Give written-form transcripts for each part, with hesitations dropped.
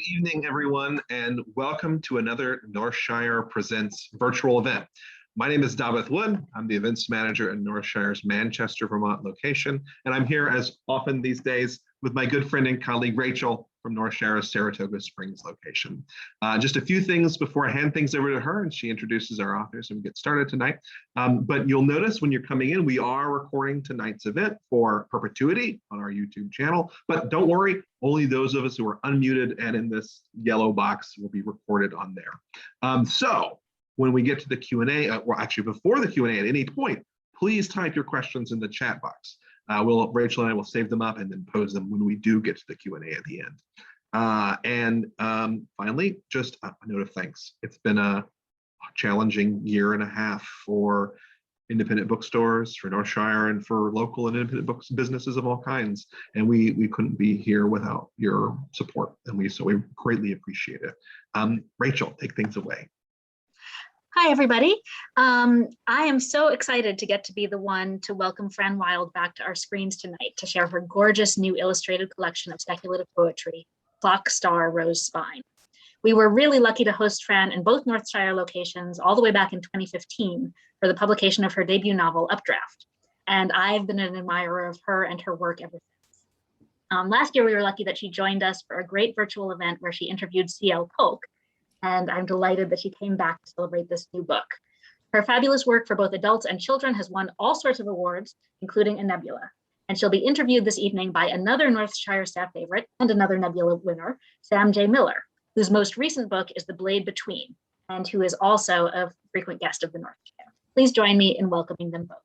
Good evening, everyone, and welcome to another Northshire Presents virtual event. My name is Davith Wood. I'm the events manager in Northshire's Manchester, Vermont location, and I'm here as often these days with my good friend and colleague Rachel from Northshire's Saratoga Springs location. Just a few things before I hand things over to her and she introduces our authors and we get started tonight. But you'll notice when you're coming in, we are recording tonight's event for perpetuity on our YouTube channel. But don't worry, only those of us who are unmuted and in this yellow box will be recorded on there. So when we get to the Q&A, well, actually before the Q&A at any point, please type your questions in the chat box. Rachel and I will save them up and then pose them when we do get to the Q&A at the end. Finally, just a note of thanks. It's been a challenging year and a half for independent bookstores, for Northshire, and for local and independent businesses of all kinds. And we couldn't be here without your support, and we greatly appreciate it. Rachel, take things away. Hi, everybody. I am so excited to get to be the one to welcome Fran Wilde back to our screens tonight to share her gorgeous new illustrated collection of speculative poetry, Clock, Star, Rose, Spine. We were really lucky to host Fran in both Northshire locations all the way back in 2015 for the publication of her debut novel, Updraft. And I've been an admirer of her and her work ever since. Last year, we were lucky that she joined us for a great virtual event where she interviewed C.L. Polk, and I'm delighted that she came back to celebrate this new book. Her fabulous work for both adults and children has won all sorts of awards, including a Nebula. And she'll be interviewed this evening by another Northshire staff favorite and another Nebula winner, Sam J. Miller, whose most recent book is The Blade Between, and who is also a frequent guest of the Northshire. Please join me in welcoming them both.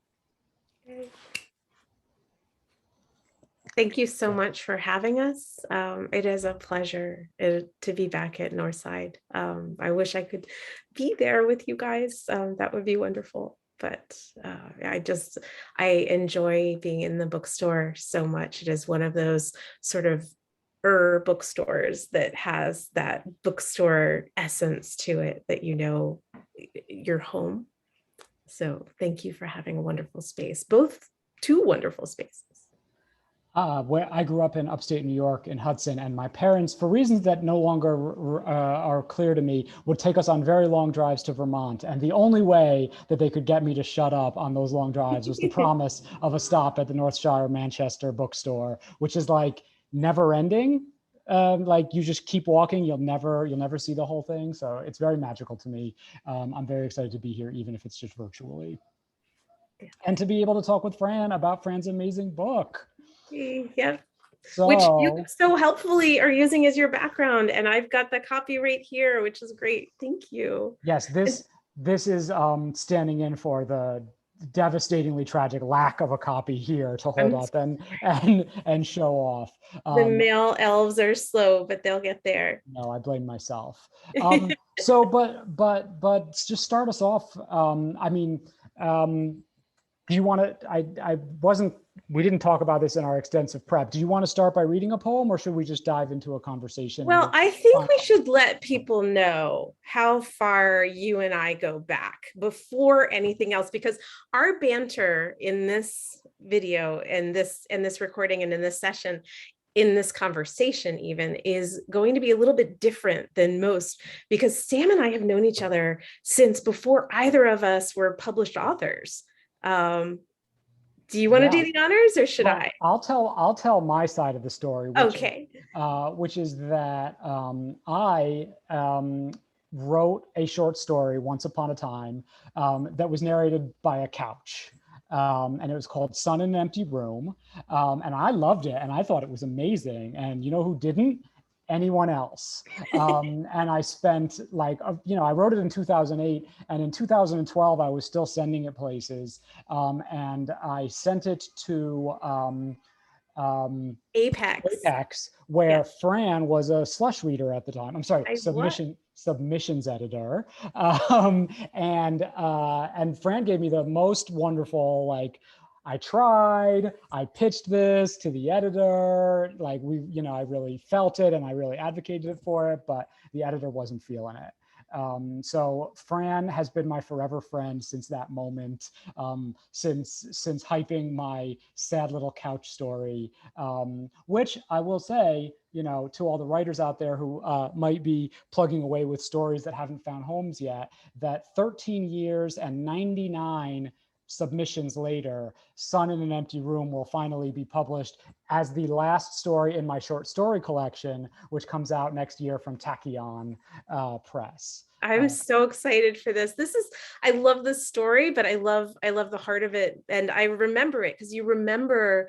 Thank you so much for having us. It is a pleasure to be back at Northside. I wish I could be there with you guys. That would be wonderful. But I enjoy being in the bookstore so much. It is one of those sort of bookstores that has that bookstore essence to it that you know you're home. So thank you for having a wonderful space, two wonderful spaces. Where I grew up in upstate New York in Hudson, and my parents, for reasons that no longer are clear to me, would take us on very long drives to Vermont. And the only way that they could get me to shut up on those long drives was the promise of a stop at the Northshire Manchester bookstore, which is like never ending. Like you just keep walking, you'll never see the whole thing. So it's very magical to me. I'm very excited to be here, even if it's just virtually. And to be able to talk with Fran about Fran's amazing book. Yeah, so, which you so helpfully are using as your background, and I've got the copy right here, which is great. Thank you. Yes, this is standing in for the devastatingly tragic lack of a copy here to hold up and show off. The male elves are slow, but they'll get there. No, I blame myself. So, but just start us off. Do you want to? We didn't talk about this in our extensive prep. Do you want to start by reading a poem, or should we just dive into a conversation? Well, I think we should let people know how far you and I go back before anything else, because our banter in this video and this recording and in this session, in this conversation even, is going to be a little bit different than most, because Sam and I have known each other since before either of us were published authors. Do you want to do the honors, or should I? I'll tell my side of the story. Which is that I wrote a short story once upon a time that was narrated by a couch. And it was called Sun in an Empty Room. And I loved it, and I thought it was amazing. And you know who didn't? Anyone else. And I spent I wrote it in 2008, and in 2012 I was still sending it places, and I sent it to Apex, where Fran was a slush reader at the time. I'm sorry, submissions editor, and Fran gave me the most wonderful I tried, I pitched this to the editor, I really felt it and I really advocated for it, but the editor wasn't feeling it. So Fran has been my forever friend since that moment, since hyping my sad little couch story, which I will say, you know, to all the writers out there who might be plugging away with stories that haven't found homes yet, that 13 years and 99 submissions later, Sun in an Empty Room will finally be published as the last story in my short story collection, which comes out next year from Tachyon Press. I'm so excited for this. I love this story, but I love the heart of it. And I remember it because you remember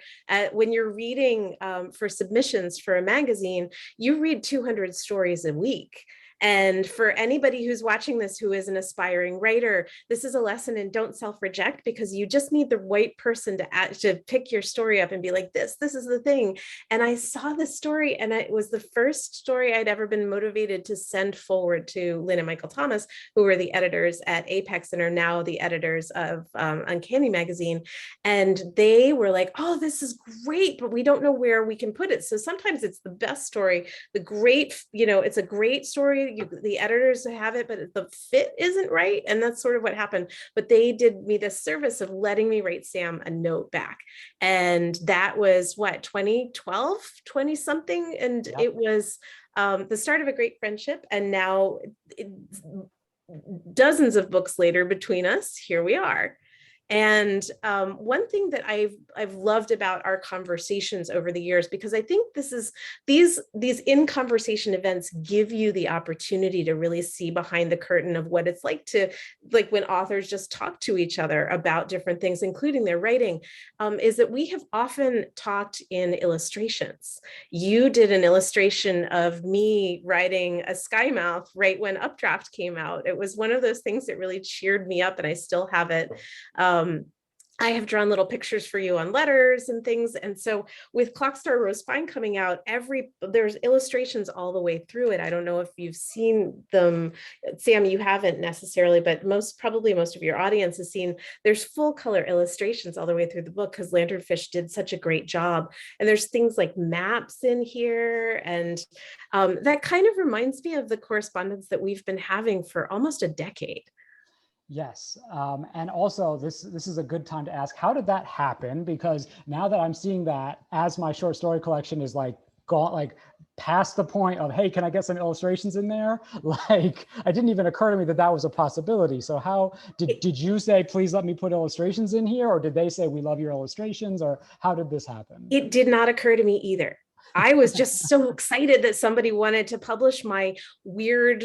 when you're reading for submissions for a magazine, you read 200 stories a week. And for anybody who's watching this who is an aspiring writer, this is a lesson in don't self-reject, because you just need the right person to pick your story up and be like, this is the thing. And I saw this story, and it was the first story I'd ever been motivated to send forward to Lynn and Michael Thomas, who were the editors at Apex and are now the editors of Uncanny Magazine. And they were like, oh, this is great, but we don't know where we can put it. So sometimes it's the best story, it's a great story. The editors have it, but the fit isn't right. And that's sort of what happened. But they did me the service of letting me write Sam a note back. And that was what, 2012, 20 something. And yep. It was the start of a great friendship. And now dozens of books later between us, here we are. And one thing that I've loved about our conversations over the years, because I think these in conversation events give you the opportunity to really see behind the curtain of what it's like when authors just talk to each other about different things, including their writing, is that we have often talked in illustrations. You did an illustration of me writing a Skymouth right when Updraft came out. It was one of those things that really cheered me up, and I still have it. I have drawn little pictures for you on letters and things. And so with Clockstar Rose Fine coming out, there's illustrations all the way through it. I don't know if you've seen them. Sam, you haven't necessarily, but probably most of your audience has seen, there's full color illustrations all the way through the book because Lanternfish did such a great job. And there's things like maps in here. And that kind of reminds me of the correspondence that we've been having for almost a decade. Yes, and also this is a good time to ask, how did that happen? Because now that I'm seeing that as my short story collection is gone past the point of, hey, can I get some illustrations in there? It didn't even occur to me that was a possibility. So how did you say, please let me put illustrations in here? Or did they say, we love your illustrations? Or how did this happen? It did not occur to me either. I was just so excited that somebody wanted to publish my weird,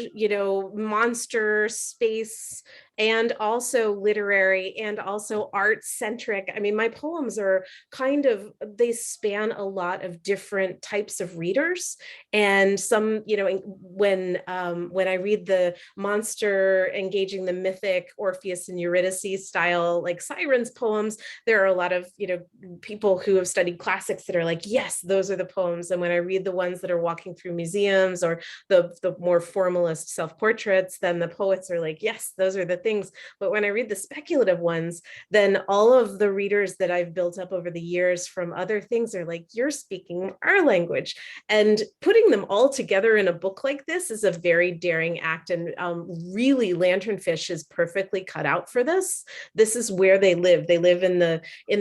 monster space and also literary and also art-centric. I mean, my poems are they span a lot of different types of readers. And some, when I read the monster engaging the mythic Orpheus and Eurydice style, like Sirens poems, there are a lot of, people who have studied classics that are like, yes, those are the poems. And when I read the ones that are walking through museums or the more formalist self-portraits, then the poets are like, yes, those are the things. But when I read the speculative ones, then all of the readers that I've built up over the years from other things are like, you're speaking our language. And putting them all together in a book like this is a very daring act. And really, Lanternfish is perfectly cut out for this. This is where they live. They live in the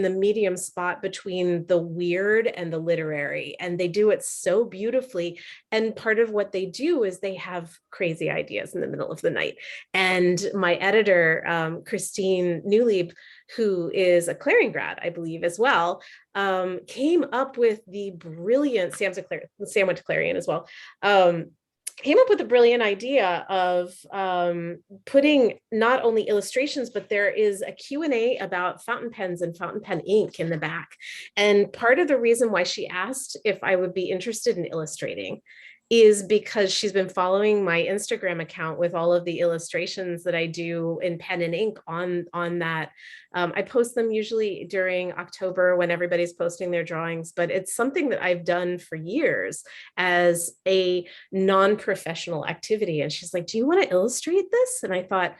medium spot between the weird and the literary. And they do it so beautifully. And part of what they do is they have crazy ideas in the middle of the night. And my editor, Christine Newlieb, who is a Clarion grad, I believe, as well, came up with the brilliant, Sam went to Clarion as well, came up with the brilliant idea of putting not only illustrations, but there is a Q&A about fountain pens and fountain pen ink in the back. And part of the reason why she asked if I would be interested in illustrating is because she's been following my Instagram account with all of the illustrations that I do in pen and ink on that. I post them usually during October when everybody's posting their drawings, but it's something that I've done for years as a non-professional activity. And she's like, do you want to illustrate this? And I thought,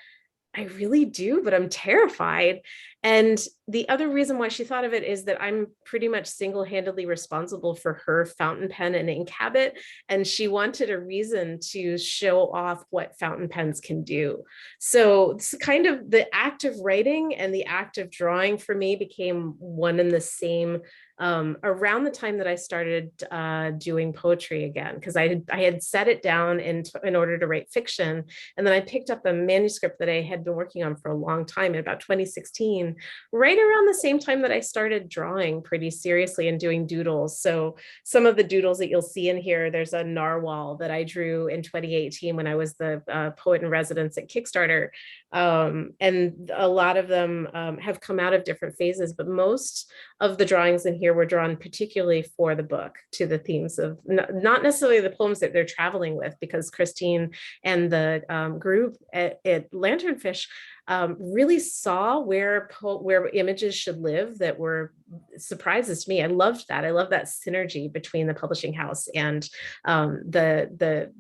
I really do, but I'm terrified. And the other reason why she thought of it is that I'm pretty much single-handedly responsible for her fountain pen and ink habit. And she wanted a reason to show off what fountain pens can do. So it's kind of the act of writing and the act of drawing for me became one and the same around the time that I started doing poetry again, because I had set it down in order to write fiction. And then I picked up a manuscript that I had been working on for a long time in about 2016, right around the same time that I started drawing pretty seriously and doing doodles. So some of the doodles that you'll see in here, there's a narwhal that I drew in 2018 when I was the poet in residence at Kickstarter. And a lot of them have come out of different phases, but most of the drawings in here were drawn particularly for the book, to the themes of not necessarily the poems that they're traveling with, because Christine and the group at Lanternfish really saw where images should live that were surprises to me. I loved that. I love that synergy between the publishing house and the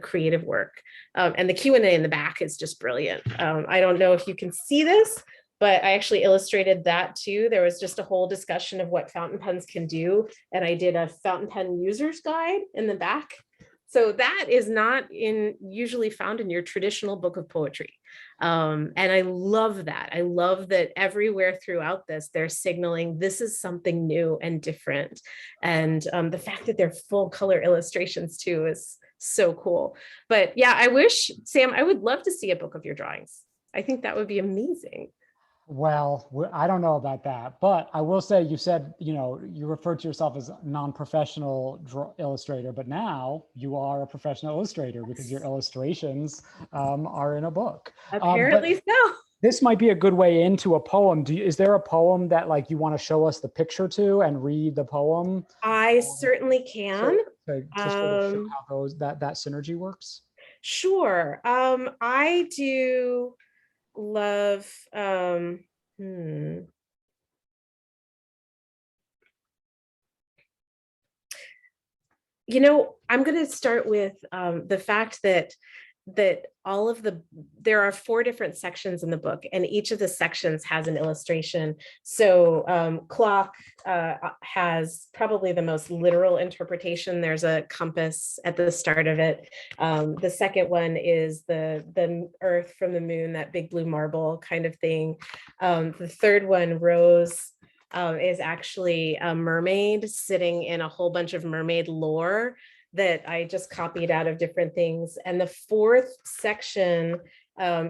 creative work. And the Q&A in the back is just brilliant. I don't know if you can see this, but I actually illustrated that too. There was just a whole discussion of what fountain pens can do. And I did a fountain pen user's guide in the back. So that is not usually found in your traditional book of poetry. And I love that. I love that everywhere throughout this, they're signaling this is something new and different. And the fact that they're full color illustrations too is so cool. But yeah, I wish, Sam, I would love to see a book of your drawings. I think that would be amazing. Well, I don't know about that, but I will say, you said, you referred to yourself as a non-professional illustrator, but now you are a professional illustrator because your illustrations are in a book. Apparently so. This might be a good way into a poem. Is there a poem that you want to show us the picture to and read the poem? I certainly can. To sort of show how that synergy works? Sure. I do love I'm going to start with the fact that there are 4 different sections in the book, and each of the sections has an illustration. So clock has probably the most literal interpretation. There's a compass at the start of it. The second one is the earth from the moon, that big blue marble kind of thing. The third one, Rose, is actually a mermaid sitting in a whole bunch of mermaid lore that I just copied out of different things. And the fourth section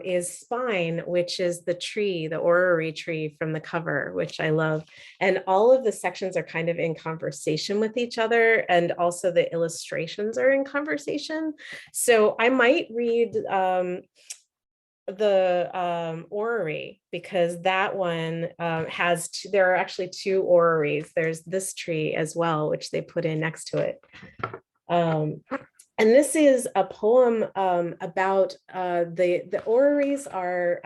is Spine, which is the tree, the orrery tree from the cover, which I love. And all of the sections are kind of in conversation with each other, and also the illustrations are in conversation. So I might read the orrery, because that one there are actually 2 orreries. There's this tree as well, which they put in next to it. And this is a poem about the orreries are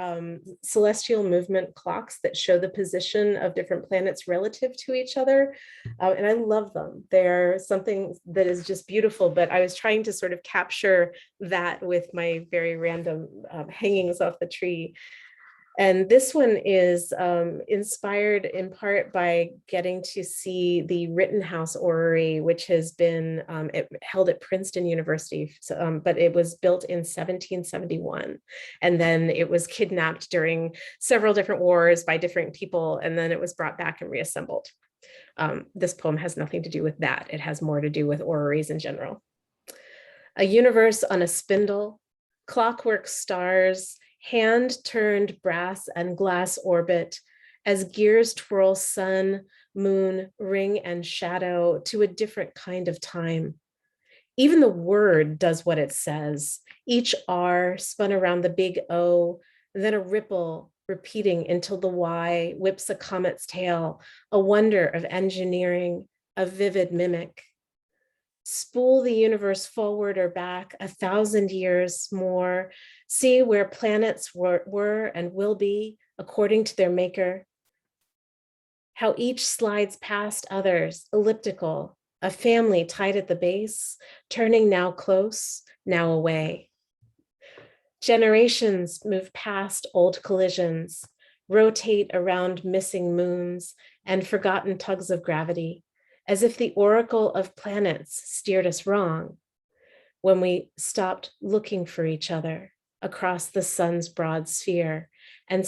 celestial movement clocks that show the position of different planets relative to each other. And I love them. They're something that is just beautiful, but I was trying to sort of capture that with my very random hangings off the tree. And this one is inspired in part by getting to see the Rittenhouse Orrery, which has been held at Princeton University, but it was built in 1771. And then it was kidnapped during several different wars by different people, and then it was brought back and reassembled. This poem has nothing to do with that. It has more to do with orreries in general. A universe on a spindle, clockwork stars, hand-turned brass and glass orbit, as gears twirl sun, moon, ring, and shadow to a different kind of time. Even the word does what it says. Each R spun around the big O, then a ripple repeating until the Y whips a comet's tail, a wonder of engineering, a vivid mimic. Spool the universe forward or back 1,000 years more, see where planets were and will be according to their maker. How each slides past others, elliptical, a family tied at the base, turning now close, now away. Generations move past old collisions, rotate around missing moons and forgotten tugs of gravity, as if the oracle of planets steered us wrong when we stopped looking for each other across the sun's broad sphere and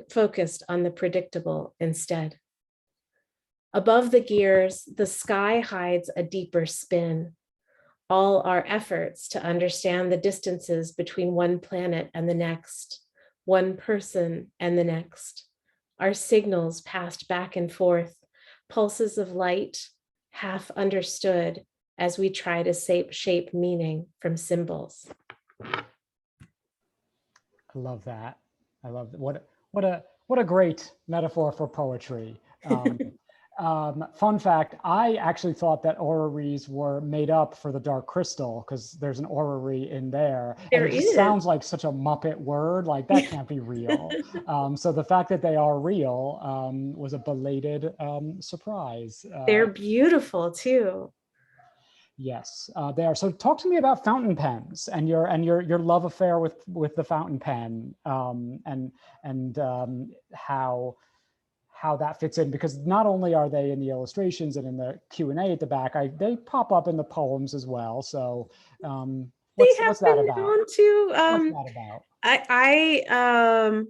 focused on the predictable instead. Above the gears, the sky hides a deeper spin. All our efforts to understand the distances between one planet and the next, one person and the next, our signals passed back and forth, pulses of light, half understood as we try to shape meaning from symbols. I love that. I love that. What a great metaphor for poetry. Fun fact, I actually thought that orreries were made up for the Dark Crystal because there's an orrery in there. There and it just is. sounds like such a Muppet word, like that can't be real. So the fact that they are real was a belated surprise. They're beautiful too. Yes, they are. So talk to me about fountain pens and your love affair with the fountain pen and how that fits in, because not only are they in the illustrations and in the Q&A at the back, they pop up in the poems as well. So what's that about? What's that about? I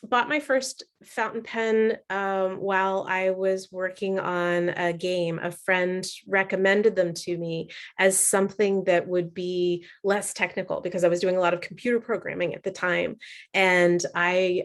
bought my first fountain pen while I was working on a game. A friend recommended them to me as something that would be less technical because I was doing a lot of computer programming at the time. And I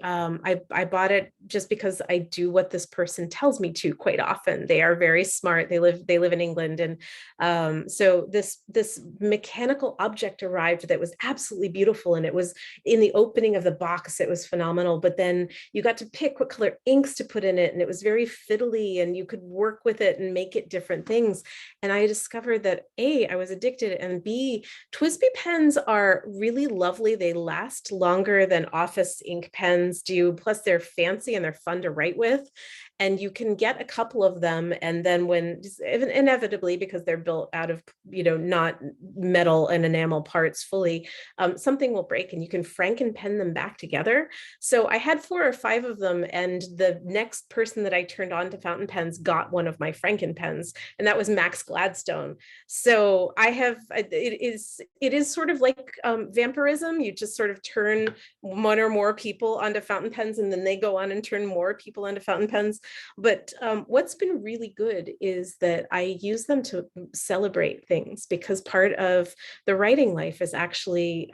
bought it just because I do what this person tells me to quite often. They are very smart. They live in England. And so this mechanical object arrived that was absolutely beautiful. And it was in the opening of the box, it was phenomenal. But then you got to pick what color inks to put in it. And it was very fiddly and you could work with it and make it different things. And I discovered that A, I was addicted, and B, TWSBI pens are really lovely. They last longer than office ink pens do. Plus they're fancy and they're fun to write with. And you can get a couple of them. And then when inevitably, because they're built out of, not metal and enamel parts fully, something will break and you can franken pen them back together. So I had 4 or 5 of them. And the next person that I turned on to fountain pens got one of my franken pens, and that was Max Gladstone. So it is sort of like vampirism. You just sort of turn one or more people onto fountain pens, and then they go on and turn more people onto fountain pens. But what's been really good is that I use them to celebrate things, because part of the writing life is actually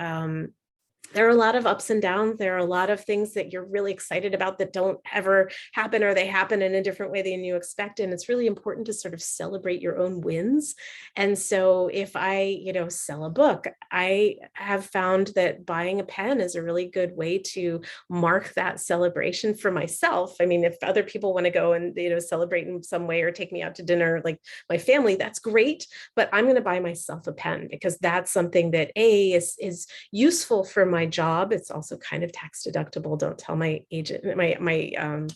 there are a lot of ups and downs. There are a lot of things that you're really excited about that don't ever happen, or they happen in a different way than you expect. And it's really important to sort of celebrate your own wins. And so if I, sell a book, I have found that buying a pen is a really good way to mark that celebration for myself. I mean, if other people want to go and, celebrate in some way or take me out to dinner, like my family, that's great. But I'm going to buy myself a pen because that's something that is useful for my job. It's also kind of tax deductible. Don't tell my agent, my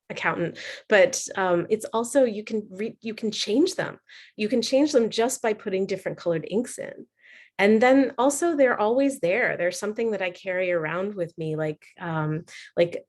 accountant, but it's also, you can change them. You can change them just by putting different colored inks in. And then also they're always there. There's something that I carry around with me, like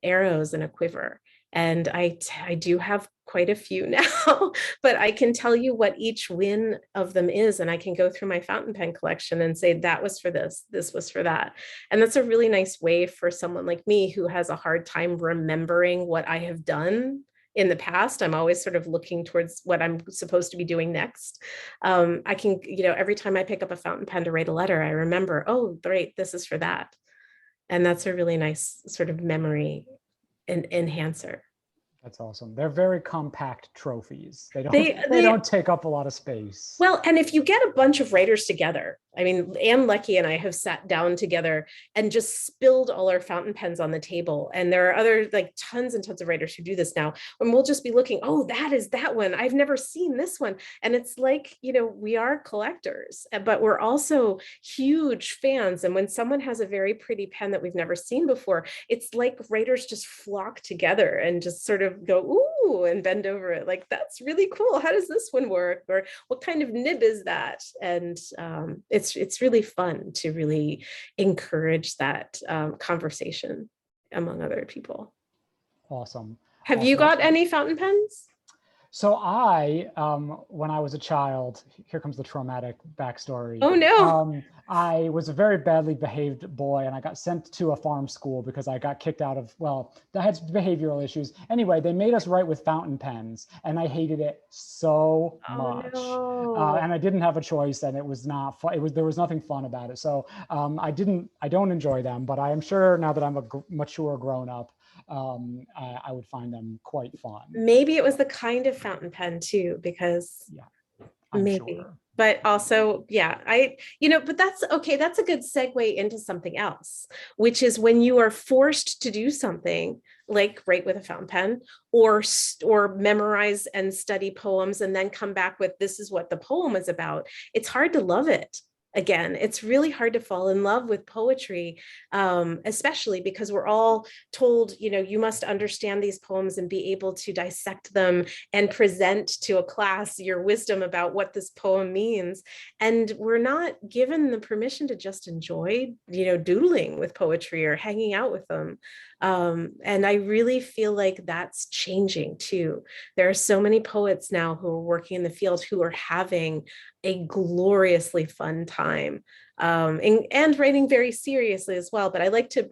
arrows in a quiver. And I do have quite a few now, but I can tell you what each win of them is. And I can go through my fountain pen collection and say, that was for this was for that. And that's a really nice way for someone like me who has a hard time remembering what I have done in the past. I'm always sort of looking towards what I'm supposed to be doing next. I can, every time I pick up a fountain pen to write a letter, I remember, oh, great, this is for that. And that's a really nice sort of memory enhancer. That's awesome. They're very compact trophies. They don't take up a lot of space. Well, and if you get a bunch of writers together, I mean, Anne Leckie and I have sat down together and just spilled all our fountain pens on the table. And there are other, tons and tons of writers who do this now. And we'll just be looking, oh, that is that one. I've never seen this one. And it's like, we are collectors, but we're also huge fans. And when someone has a very pretty pen that we've never seen before, it's like writers just flock together and just sort of go, ooh, and bend over it. Like, that's really cool. How does this one work? Or what kind of nib is that? And it's really fun to really encourage that conversation among other people. Awesome. Have you got any fountain pens? So I, when I was a child, here comes the traumatic backstory. Oh no. I was a very badly behaved boy, and I got sent to a farm school because I got kicked out of, well, I had behavioral issues. Anyway, they made us write with fountain pens, and I hated it so much. No. And I didn't have a choice, and it was not fun. There was nothing fun about it. So I don't enjoy them, but I am sure now that I'm a mature grown up, I would find them quite fun. Maybe it was the kind of fountain pen too, because I'm maybe. sure. But also, yeah, but that's okay. That's a good segue into something else, which is when you are forced to do something like write with a fountain pen or memorize and study poems and then come back with this is what the poem is about. It's hard to love it. Again, it's really hard to fall in love with poetry, especially because we're all told, you must understand these poems and be able to dissect them and present to a class your wisdom about what this poem means. And we're not given the permission to just enjoy, doodling with poetry or hanging out with them. And I really feel like that's changing too. There are so many poets now who are working in the field who are having a gloriously fun time and writing very seriously as well. But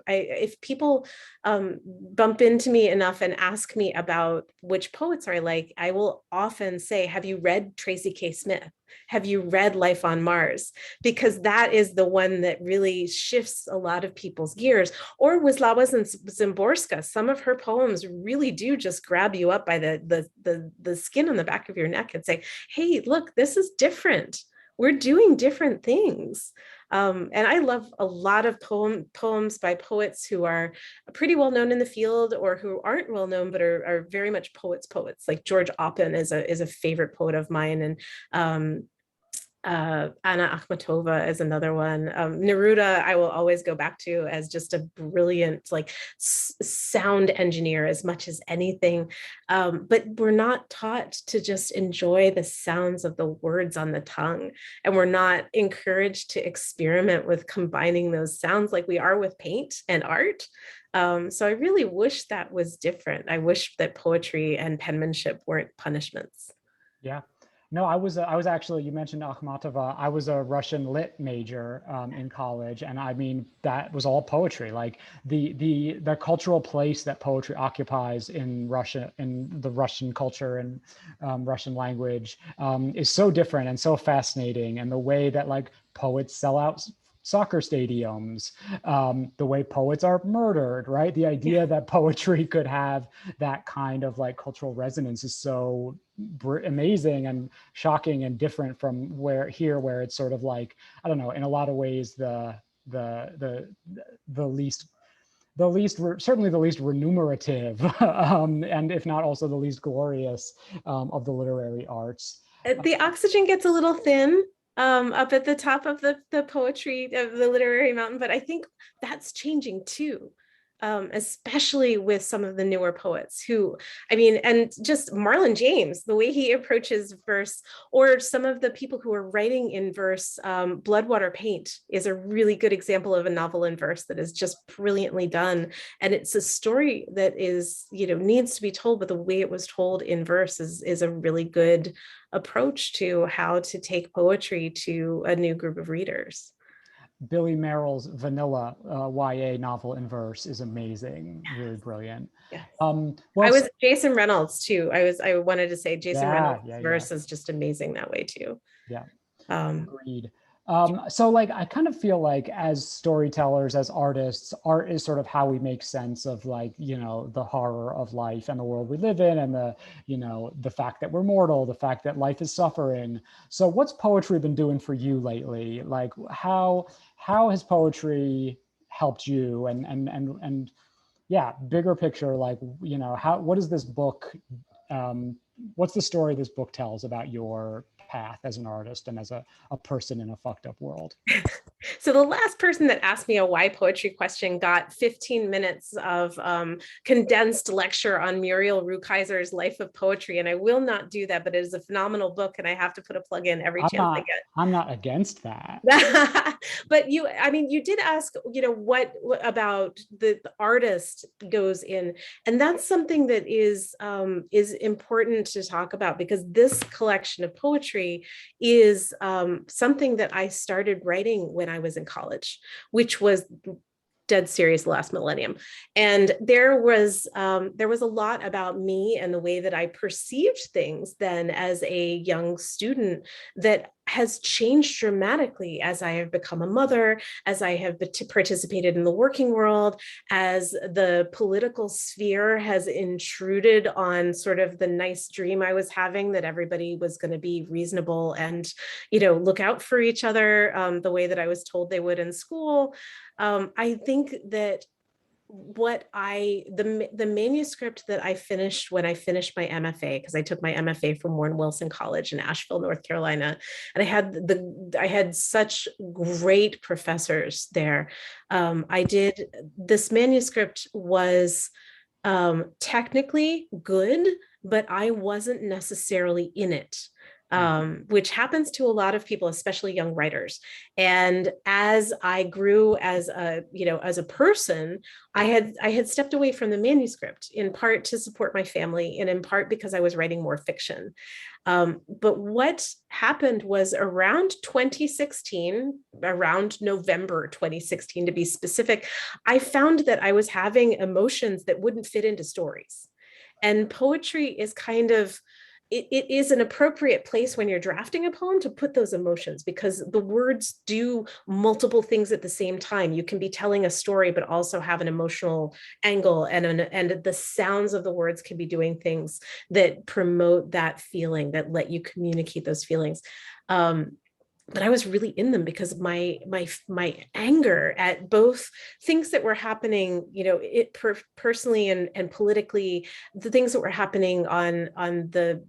if people bump into me enough and ask me about which poets I like, I will often say, have you read Tracy K. Smith? Have you read Life on Mars? Because that is the one that really shifts a lot of people's gears. Or Wisława Szymborska. Some of her poems really do just grab you up by the skin on the back of your neck and say, hey, look, this is different. We're doing different things. And I love a lot of poems by poets who are pretty well known in the field or who aren't well known, but are very much poets. Like George Oppen is a favorite poet of mine. And Anna Akhmatova is another one. Neruda, I will always go back to as just a brilliant sound engineer as much as anything. But we're not taught to just enjoy the sounds of the words on the tongue. And we're not encouraged to experiment with combining those sounds like we are with paint and art. So I really wish that was different. I wish that poetry and penmanship weren't punishments. Yeah. No, I was actually, you mentioned Akhmatova. I was a Russian lit major in college, and I mean that was all poetry. Like the cultural place that poetry occupies in Russia, in the Russian culture and Russian language, is so different and so fascinating. And the way that like poets sell out soccer stadiums, the way poets are murdered, right? The idea that poetry could have that kind of like cultural resonance is so amazing and shocking and different from where it's sort of like, I don't know, in a lot of ways certainly the least remunerative, and if not also the least glorious of the literary arts. The oxygen gets a little thin up at the top of the poetry of the literary mountain, but I think that's changing too. Especially with some of the newer poets who, and just Marlon James, the way he approaches verse, or some of the people who are writing in verse. Bloodwater Paint is a really good example of a novel in verse that is just brilliantly done. And it's a story that is, needs to be told, but the way it was told in verse is a really good approach to how to take poetry to a new group of readers. Billy Merrill's Vanilla YA novel in verse is amazing, really brilliant. Yes. Well, I was Jason Reynolds too. I wanted to say Jason Reynolds' verse is just amazing that way too. Yeah, agreed. So like, I kind of feel like as storytellers, as artists, art is sort of how we make sense of like, the horror of life and the world we live in, and the fact that we're mortal, the fact that life is suffering. So what's poetry been doing for you lately? Like how has poetry helped you? And yeah, bigger picture, like, what is this book? What's the story this book tells about your path as an artist and as a person in a fucked up world? So the last person that asked me a why poetry question got 15 minutes of condensed lecture on Muriel Rukeyser's Life of Poetry. And I will not do that, but it is a phenomenal book and I have to put a plug in every chance I get. I'm not against that. But you did ask, what about the artist goes in, and that's something that is important to talk about, because this collection of poetry is something that I started writing when I was in college, which was dead serious last millennium. And there was a lot about me and the way that I perceived things then as a young student that has changed dramatically as I have become a mother, as I have participated in the working world, as the political sphere has intruded on sort of the nice dream I was having that everybody was going to be reasonable and, look out for each other the way that I was told they would in school. I think that the manuscript that I finished when I finished my MFA, because I took my MFA from Warren Wilson College in Asheville, North Carolina, and I had such great professors there. This manuscript was technically good, but I wasn't necessarily in it. Which happens to a lot of people, especially young writers. And as I grew as a person, I had stepped away from the manuscript, in part to support my family and in part because I was writing more fiction. But what happened was around 2016, around November 2016 to be specific, I found that I was having emotions that wouldn't fit into stories. And poetry is kind of, it is an appropriate place when you're drafting a poem to put those emotions, because the words do multiple things at the same time. You can be telling a story, but also have an emotional angle, and the sounds of the words can be doing things that promote that feeling, that let you communicate those feelings. But I was really in them because my anger at both things that were happening, personally and politically, the things that were happening on the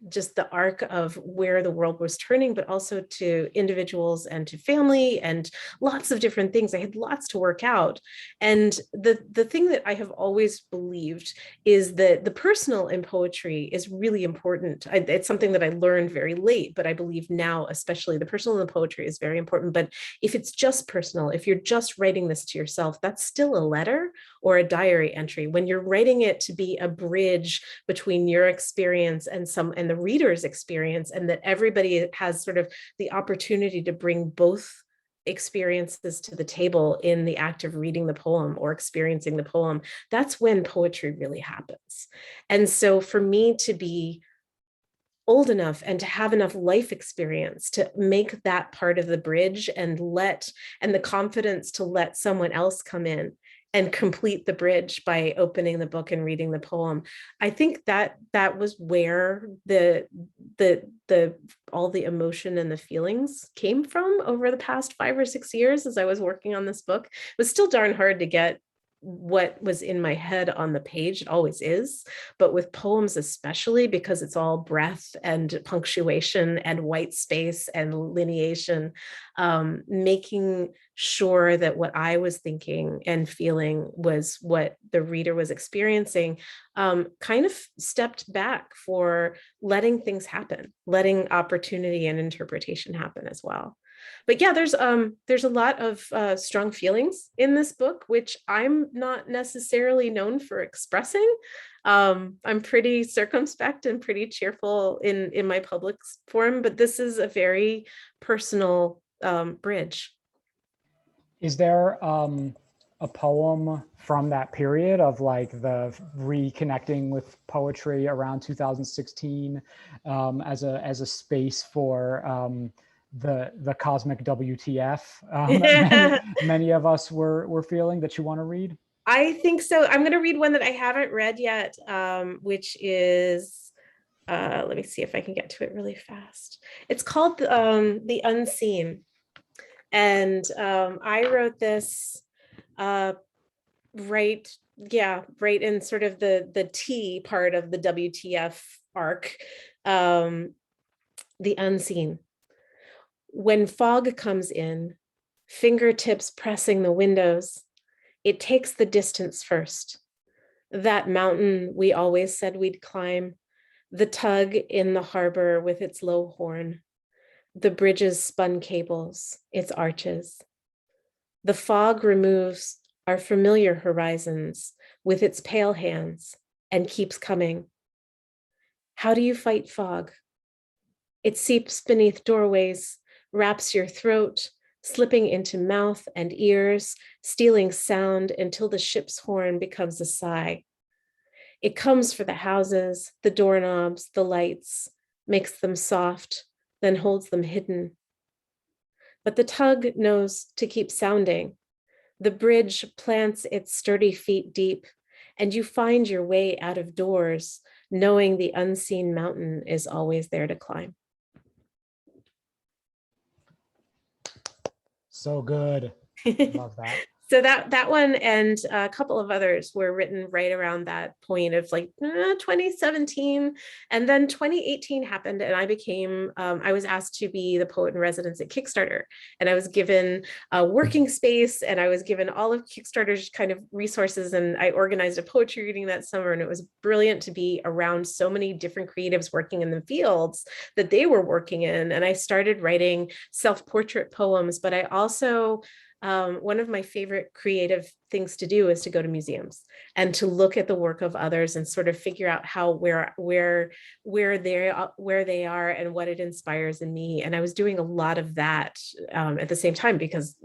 just the arc of where the world was turning, but also to individuals and to family and lots of different things. I had lots to work out. And the thing that I have always believed is that the personal in poetry is really important. It's something that I learned very late, but I believe now, especially, the personal in the poetry is very important. But if it's just personal, if you're just writing this to yourself, that's still a letter or a diary entry. When you're writing it to be a bridge between your experience and the reader's experience, and that everybody has sort of the opportunity to bring both experiences to the table in the act of reading the poem or experiencing the poem, that's when poetry really happens. And so for me to be old enough and to have enough life experience to make that part of the bridge and the confidence to let someone else come in and complete the bridge by opening the book and reading the poem, I think that was where all the emotion and the feelings came from over the past 5 or 6 years as I was working on this book. It was still darn hard to get what was in my head on the page. It always is, but with poems especially, because it's all breath and punctuation and white space and lineation, making sure that what I was thinking and feeling was what the reader was experiencing, kind of stepped back for letting things happen, letting opportunity and interpretation happen as well. But yeah, there's a lot of strong feelings in this book, which I'm not necessarily known for expressing. I'm pretty circumspect and pretty cheerful in my public forum, but this is a very personal bridge. Is there a poem from that period of like the reconnecting with poetry around 2016 as a space for the cosmic WTF many of us were feeling, that you want to read? I think so. I'm going to read one that I haven't read yet, which is, let me see if I can get to it really fast. It's called The Unseen. And I wrote this right in sort of the T part of the WTF arc, The Unseen. When fog comes in, fingertips pressing the windows. It takes the distance first. That mountain we always said we'd climb, the tug in the harbor with its low horn, the bridge's spun cables, its arches. The fog removes our familiar horizons with its pale hands and keeps coming. How do you fight fog? It seeps beneath doorways, wraps your throat, slipping into mouth and ears, stealing sound until the ship's horn becomes a sigh. It comes for the houses, the doorknobs, the lights, makes them soft, then holds them hidden. But the tug knows to keep sounding. The bridge plants its sturdy feet deep, and you find your way out of doors, knowing the unseen mountain is always there to climb. So good. Love that. So that one and a couple of others were written right around that point of like 2017. And then 2018 happened and I became, I was asked to be the poet in residence at Kickstarter. And I was given a working space and I was given all of Kickstarter's kind of resources. And I organized a poetry reading that summer. And it was brilliant to be around so many different creatives working in the fields that they were working in. And I started writing self-portrait poems, but I also, one of my favorite creative things to do is to go to museums and to look at the work of others and sort of figure out how where they are and what it inspires in me. And I was doing a lot of that at the same time because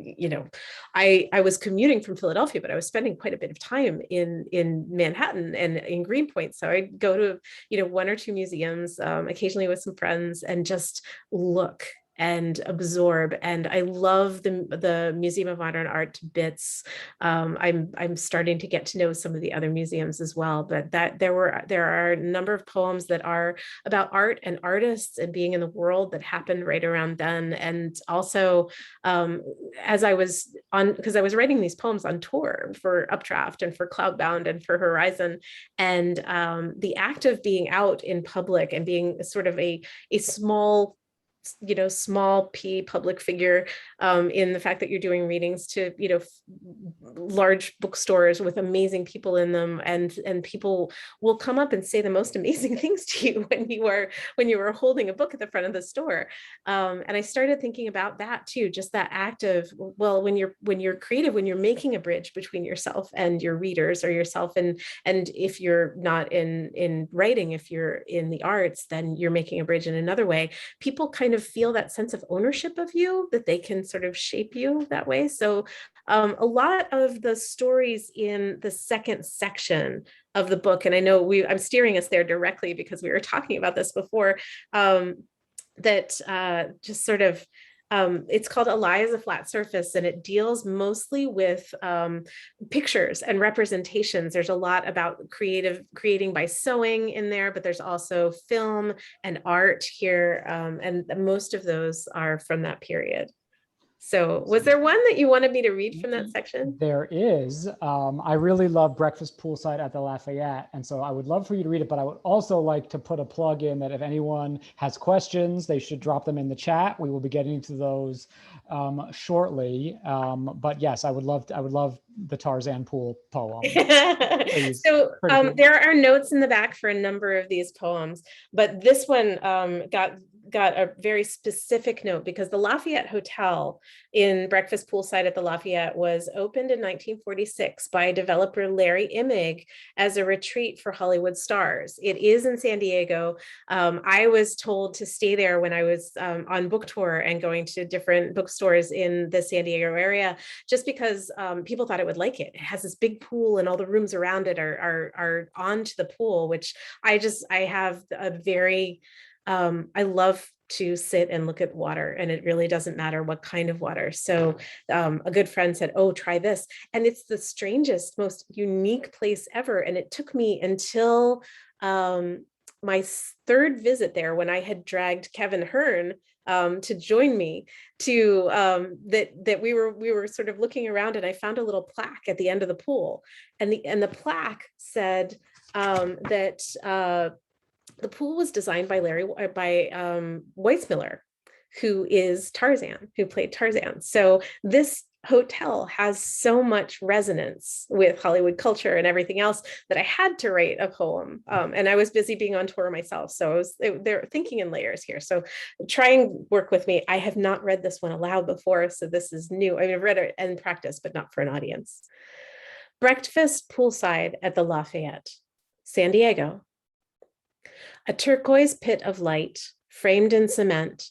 I was commuting from Philadelphia, but I was spending quite a bit of time in Manhattan and in Greenpoint. So I'd go to one or two museums, occasionally with some friends, and just look and absorb. And I love the Museum of Modern Art to bits. I'm starting to get to know some of the other museums as well, but there are a number of poems that are about art and artists and being in the world that happened right around then. And also because I was writing these poems on tour for Updraft and for Cloudbound and for Horizon, and the act of being out in public and being sort of a small p public figure in the fact that you're doing readings to large bookstores with amazing people in them, and people will come up and say the most amazing things to you when you were holding a book at the front of the store, and I started thinking about that too, just that act of, well, when you're creative, when you're making a bridge between yourself and your readers, or yourself and if you're not in writing, if you're in the arts, then you're making a bridge in another way. People kind of feel that sense of ownership of you, that they can sort of shape you that way. So a lot of the stories in the second section of the book, and I know I'm steering us there directly because we were talking about this before, that just sort of it's called A Lie is a Flat Surface, and it deals mostly with pictures and representations. There's a lot about creating by sewing in there, but there's also film and art here, and most of those are from that period. So was there one that you wanted me to read from that section? There is. I really love Breakfast Poolside at the Lafayette. And so I would love for you to read it, but I would also like to put a plug in that if anyone has questions, they should drop them in the chat. We will be getting to those shortly. But yes, I would love the Tarzan Pool poem. So there are notes in the back for a number of these poems, but this one got a very specific note because the Lafayette Hotel in Breakfast Poolside at the Lafayette was opened in 1946 by developer Larry Imig as a retreat for Hollywood stars. It is in San Diego. I was told to stay there when I was on book tour and going to different bookstores in the San Diego area, just because people thought I would like it. It has this big pool and all the rooms around it are onto the pool, which I have a very, I love to sit and look at water, and it really doesn't matter what kind of water. So a good friend said, oh, try this. And it's the strangest, most unique place ever. And it took me until my third visit there, when I had dragged Kevin Hearn to join me, to that we were sort of looking around, and I found a little plaque at the end of the pool. And the plaque said that the pool was designed by Weissmiller, who is Tarzan, who played Tarzan. So this hotel has so much resonance with Hollywood culture and everything else that I had to write a poem. And I was busy being on tour myself. So they're thinking in layers here. So try and work with me. I have not read this one aloud before, so this is new. I mean, I've read it in practice, but not for an audience. Breakfast poolside at the Lafayette, San Diego. A turquoise pit of light framed in cement,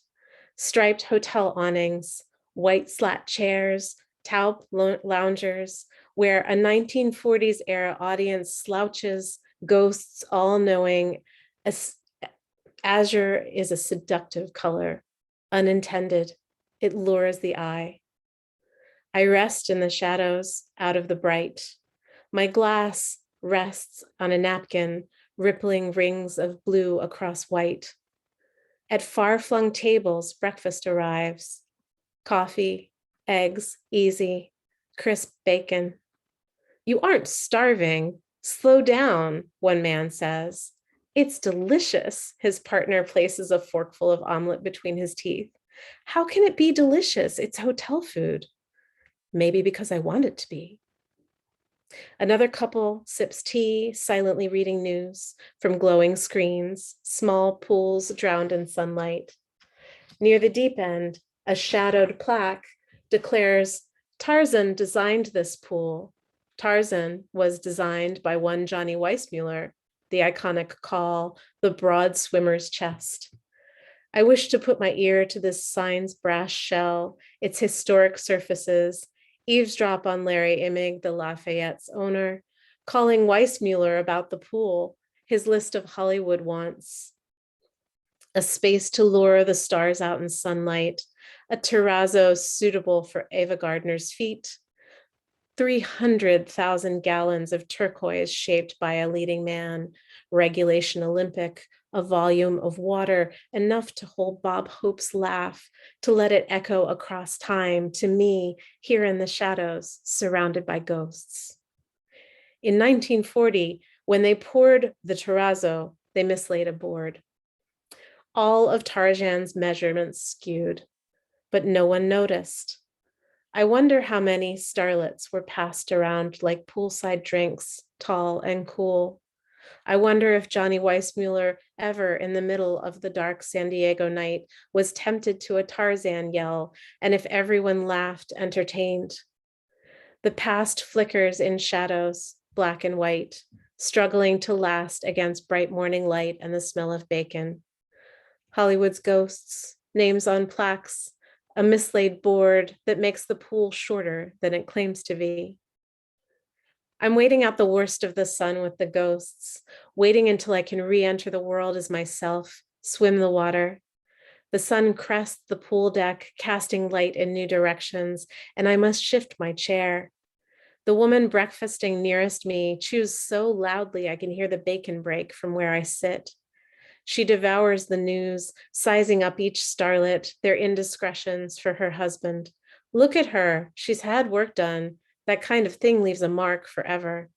striped hotel awnings, white slat chairs, taupe loungers, where a 1940s era audience slouches, ghosts all knowing. Azure is a seductive color, unintended. It lures the eye. I rest in the shadows out of the bright. My glass rests on a napkin, rippling rings of blue across white. At far-flung tables, breakfast arrives. Coffee, eggs, easy, crisp bacon. You aren't starving. Slow down, one man says. It's delicious. His partner places a forkful of omelet between his teeth. How can it be delicious? It's hotel food. Maybe because I want it to be. Another couple sips tea, silently reading news from glowing screens, small pools drowned in sunlight. Near the deep end, a shadowed plaque declares Tarzan designed this pool. Tarzan was designed by one Johnny Weissmuller, the iconic call, the broad swimmer's chest. I wish to put my ear to this sign's brass shell, its historic surfaces, eavesdrop on Larry Imig, the Lafayette's owner, calling Weissmuller about the pool, his list of Hollywood wants. A space to lure the stars out in sunlight, a terrazzo suitable for Ava Gardner's feet, 300,000 gallons of turquoise shaped by a leading man, regulation Olympic, a volume of water, enough to hold Bob Hope's laugh, to let it echo across time to me here in the shadows, surrounded by ghosts. In 1940, when they poured the terrazzo, they mislaid a board. All of Tarzan's measurements skewed, but no one noticed. I wonder how many starlets were passed around like poolside drinks, tall and cool. I wonder if Johnny Weissmuller ever in the middle of the dark San Diego night was tempted to a Tarzan yell, and if everyone laughed, entertained. The past flickers in shadows, black and white, struggling to last against bright morning light and the smell of bacon. Hollywood's ghosts, names on plaques, a mislaid board that makes the pool shorter than it claims to be. I'm waiting out the worst of the sun with the ghosts, waiting until I can re-enter the world as myself, swim the water. The sun crests the pool deck, casting light in new directions, and I must shift my chair. The woman breakfasting nearest me chews so loudly I can hear the bacon break from where I sit. She devours the news, sizing up each starlet, their indiscretions for her husband. Look at her, she's had work done. That kind of thing leaves a mark forever.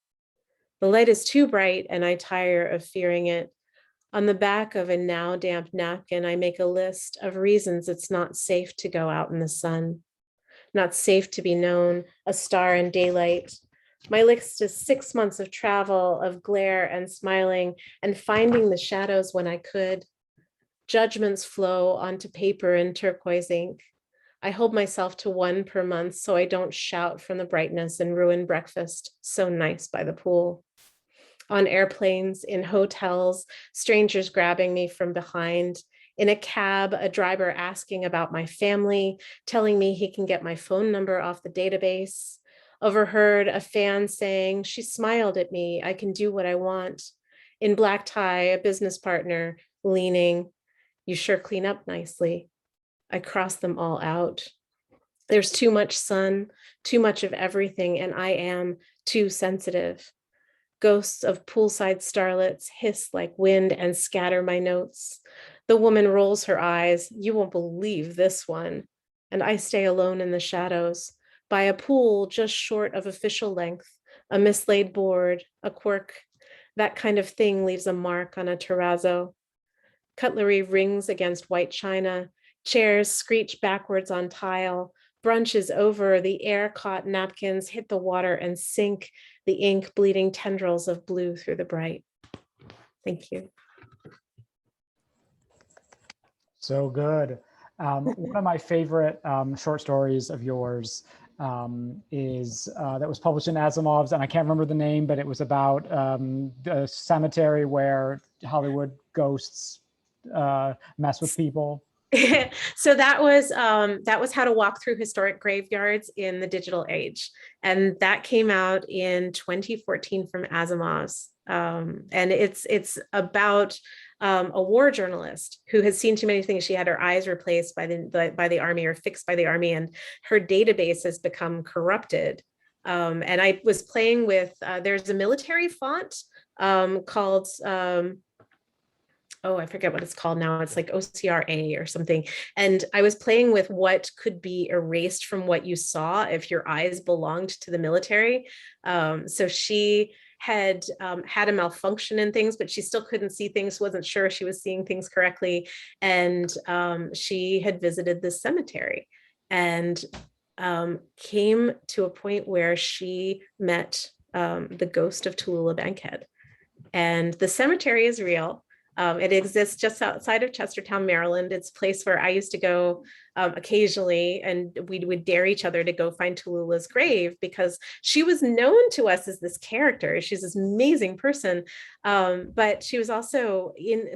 The light is too bright and I tire of fearing it. On the back of a now damp napkin, I make a list of reasons it's not safe to go out in the sun. Not safe to be known, a star in daylight. My list is 6 months of travel, of glare and smiling, and finding the shadows when I could. Judgments flow onto paper in turquoise ink. I hold myself to one per month so I don't shout from the brightness and ruin breakfast, so nice by the pool. On airplanes, in hotels, strangers grabbing me from behind. In a cab, a driver asking about my family, telling me he can get my phone number off the database. Overheard a fan saying, she smiled at me, I can do what I want. In black tie, a business partner leaning, you sure clean up nicely. I cross them all out. There's too much sun, too much of everything, and I am too sensitive. Ghosts of poolside starlets hiss like wind and scatter my notes. The woman rolls her eyes, you won't believe this one. And I stay alone in the shadows, by a pool just short of official length, a mislaid board, a quirk. That kind of thing leaves a mark on a terrazzo. Cutlery rings against white china, chairs screech backwards on tile, brunch is over, the air caught napkins hit the water and sink the ink bleeding tendrils of blue through the bright. Thank you. So good. One of my favorite short stories of yours is that was published in Asimov's, and I can't remember the name, but it was about the cemetery where Hollywood ghosts mess with people. So that was How to Walk Through Historic Graveyards in the Digital Age, and that came out in 2014 from Asimov's, and it's about a war journalist who has seen too many things. She had her eyes replaced by the army, or fixed by the army, and her database has become corrupted. And I was playing with there's a military font called oh, I forget what it's called now. It's like OCRA or something. And I was playing with what could be erased from what you saw if your eyes belonged to the military. So she had had a malfunction in things, but she still couldn't see things, wasn't sure she was seeing things correctly. And she had visited this cemetery and came to a point where she met the ghost of Tallulah Bankhead. And the cemetery is real. It exists just outside of Chestertown, Maryland. It's a place where I used to go occasionally, and we would dare each other to go find Tallulah's grave because she was known to us as this character. She's this amazing person, but she was also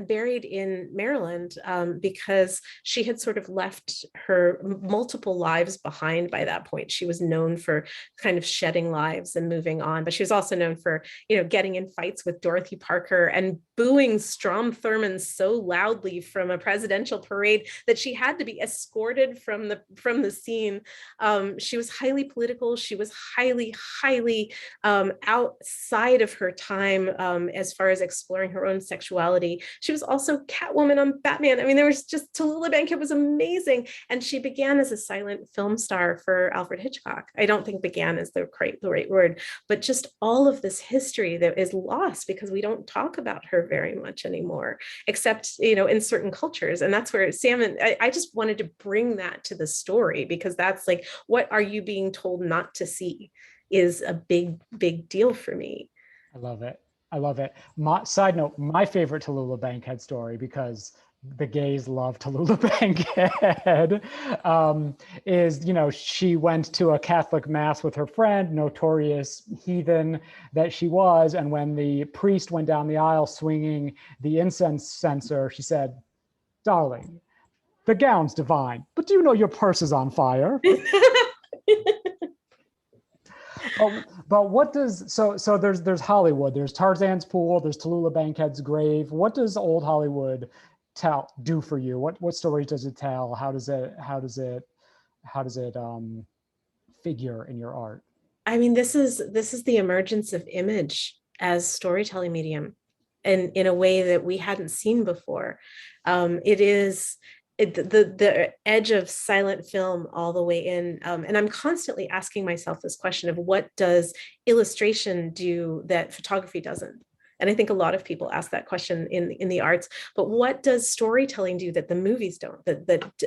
buried in Maryland because she had sort of left her multiple lives behind by that point. She was known for kind of shedding lives and moving on, but she was also known for, getting in fights with Dorothy Parker and booing Strom Thurmond so loudly from a presidential parade that she had to be escorted from the scene. She was highly political. She was highly outside of her time as far as exploring her own sexuality. She was also Catwoman on Batman. I mean, there was just, Tallulah Bankhead was amazing. And she began as a silent film star for Alfred Hitchcock. I don't think began is the right word, but just all of this history that is lost because we don't talk about her very much anymore, except, in certain cultures. And that's where Sam and I just wanted to bring that to the story, because that's like, what are you being told not to see is a big deal for me. I love it. Side note, my favorite Tallulah Bankhead story, because the gays love Tallulah Bankhead, is, she went to a Catholic mass with her friend, notorious heathen that she was. And when the priest went down the aisle swinging the incense censer, she said, "Darling, the gown's divine, but do you know your purse is on fire?" But what does, so there's Hollywood, there's Tarzan's pool, there's Tallulah Bankhead's grave. What does old Hollywood do for you? What stories does it tell? How does it figure in your art? I mean, this is the emergence of image as storytelling medium, and in a way that we hadn't seen before. It is the edge of silent film all the way in. And I'm constantly asking myself this question of, what does illustration do that photography doesn't? And I think a lot of people ask that question in the arts, but what does storytelling do that the movies don't?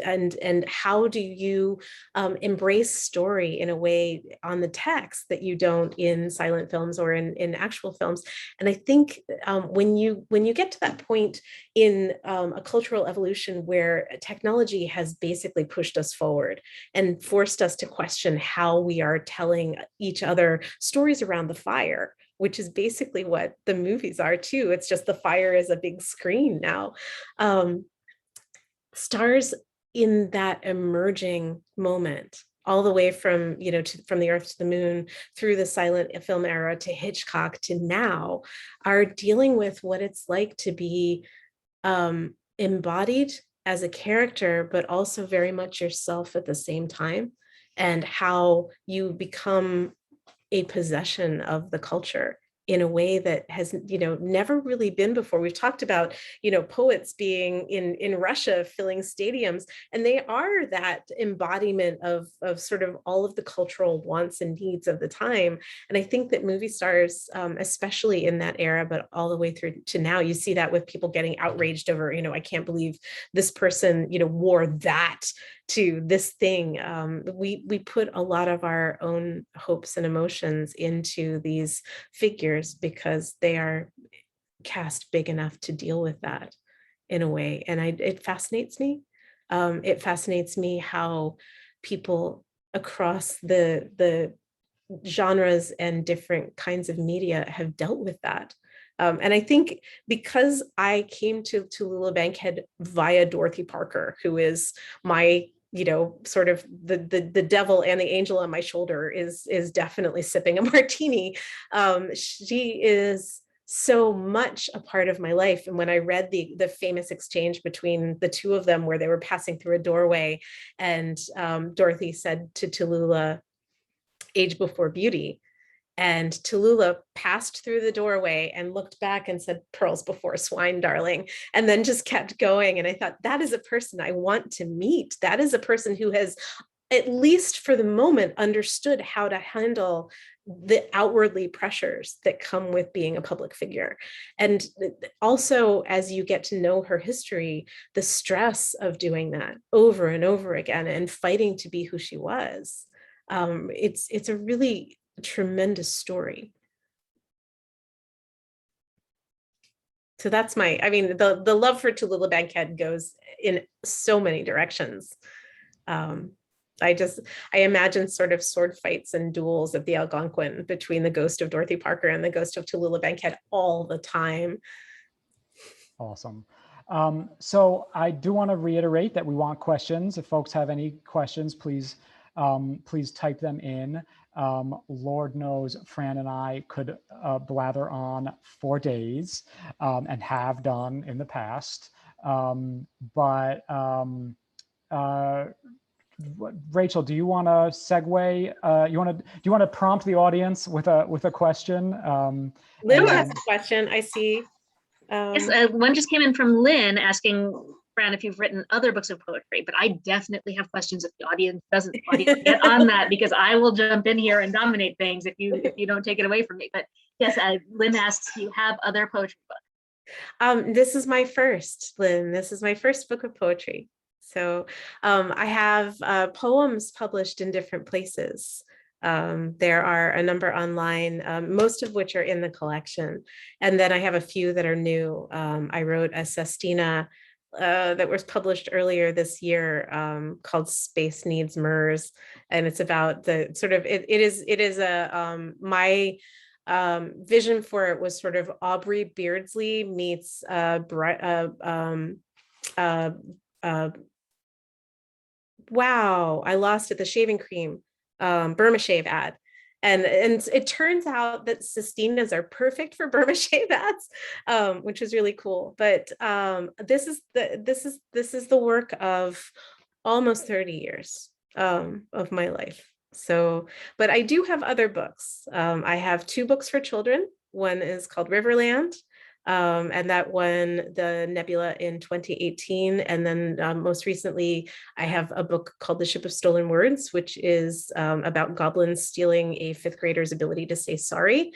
And how do you embrace story in a way on the text that you don't in silent films or in actual films? And I think when you get to that point in a cultural evolution where technology has basically pushed us forward and forced us to question how we are telling each other stories around the fire, which is basically what the movies are too. It's just the fire is a big screen now. Stars in that emerging moment, all the way from, from the Earth to the Moon, through the silent film era to Hitchcock to now, are dealing with what it's like to be embodied as a character, but also very much yourself at the same time, and how you become a possession of the culture in a way that has, never really been before. We've talked about, poets being in Russia filling stadiums, and they are that embodiment of sort of all of the cultural wants and needs of the time. And I think that movie stars, especially in that era, but all the way through to now, you see that with people getting outraged over, I can't believe this person, wore that to this thing. We put a lot of our own hopes and emotions into these figures because they are cast big enough to deal with that in a way. And it fascinates me. It fascinates me how people across the genres and different kinds of media have dealt with that. And I think because I came to Tallulah Bankhead via Dorothy Parker, who is my, sort of the devil and the angel on my shoulder, is definitely sipping a martini. She is so much a part of my life. And when I read the famous exchange between the two of them, where they were passing through a doorway, and Dorothy said to Tallulah, "Age before beauty." And Tallulah passed through the doorway and looked back and said, "Pearls before swine, darling," and then just kept going. And I thought, that is a person I want to meet. That is a person who has, at least for the moment, understood how to handle the outwardly pressures that come with being a public figure. And also, as you get to know her history, the stress of doing that over and over again and fighting to be who she was. It's a really tremendous story. So that's the love for Tallulah Bankhead goes in so many directions. I imagine sort of sword fights and duels at the Algonquin between the ghost of Dorothy Parker and the ghost of Tallulah Bankhead all the time. Awesome. So I do want to reiterate that we want questions. If folks have any questions, please type them in. Lord knows Fran and I could blather on for days and have done in the past. Rachel, do you want to segue? Do you want to prompt the audience with a question? Lynn has a question, I see. Yes, one just came in from Lynn asking, Fran, if you've written other books of poetry, but I definitely have questions if the audience doesn't get on that, because I will jump in here and dominate things if you don't take it away from me. But yes, Lynn asks, do you have other poetry books? This is my first, Lynn. This is my first book of poetry. So I have poems published in different places. There are a number online, most of which are in the collection. And then I have a few that are new. I wrote a sestina that was published earlier this year called Space Needs Murs. And it's about the sort of, it is a, my vision for it was sort of Aubrey Beardsley meets wow, I lost it, the shaving cream, Burma Shave ad. And it turns out that sestinas are perfect for Burma Shave ads, which is really cool. But this is the work of almost 30 years of my life. So, but I do have other books. I have 2 books for children. One is called Riverland, and that won the Nebula in 2018. And then most recently, I have a book called The Ship of Stolen Words, which is about goblins stealing a 5th grader's ability to say sorry,